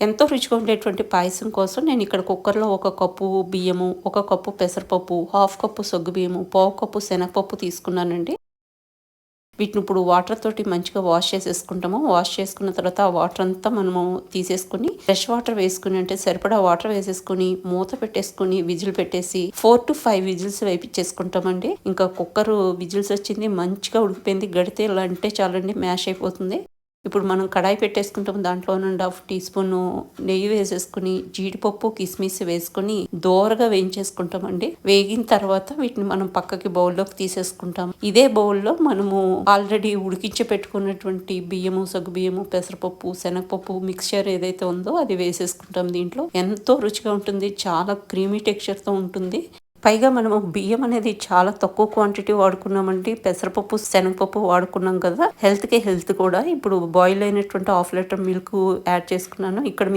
ఎంతో రుచిగా ఉండేటువంటి పాయసం కోసం నేను ఇక్కడ కుక్కర్‌లో ఒక కప్పు బియ్యము, ఒక కప్పు పెసరపప్పు, హాఫ్ కప్పు సగ్గుబియ్యము, పావు కప్పు శనగపప్పు తీసుకున్నానండి. వీటిని ఇప్పుడు వాటర్ తోటి మంచిగా వాష్ చేసేసుకుంటాము. వాష్ చేసుకున్న తర్వాత ఆ వాటర్ అంతా మనము తీసేసుకొని ఫ్రెష్ వాటర్ వేసుకుని అంటే సరిపడా వాటర్ వేసేసుకొని మూత పెట్టేసుకొని విజిల్ పెట్టేసి 4-5 విజిల్స్ వేపించేసుకుంటామండి. ఇంకా కుక్కర్ విజిల్స్ వచ్చింది మంచిగా ఉడికిపోయింది. గడితే ఇలా అంటే చాలండి మ్యాష్ అయిపోతుంది. ఇప్పుడు మనం కడాయి పెట్టేసుకుంటాం. దాంట్లో 1½ టీ స్పూను నెయ్యి వేసేసుకుని జీడిపప్పు కిస్మిస్ వేసుకుని దోరగా వేయించేసుకుంటామండి. వేగిన తర్వాత వీటిని మనం పక్కకి బౌల్లోకి తీసేసుకుంటాం. ఇదే బౌల్లో మనము ఆల్రెడీ ఉడికించి పెట్టుకున్నటువంటి బియ్యము, సగ్గుబియ్యము, పెసరపప్పు, శనగపప్పు మిక్స్చర్ ఏదైతే ఉందో అది వేసేసుకుంటాం. దీంట్లో ఎంతో రుచిగా ఉంటుంది. చాలా క్రీమీ టెక్స్చర్తో ఉంటుంది. పైగా మనము బియ్యం అనేది చాలా తక్కువ క్వాంటిటీ వాడుకున్నామండి. పెసరపప్పు, శనగపప్పు వాడుకున్నాం కదా. హెల్త్‌కి హెల్త్ కూడా. ఇప్పుడు బాయిల్ అయినటువంటి హాఫ్ లీటర్ మిల్క్ యాడ్ చేసుకున్నాను. ఇక్కడ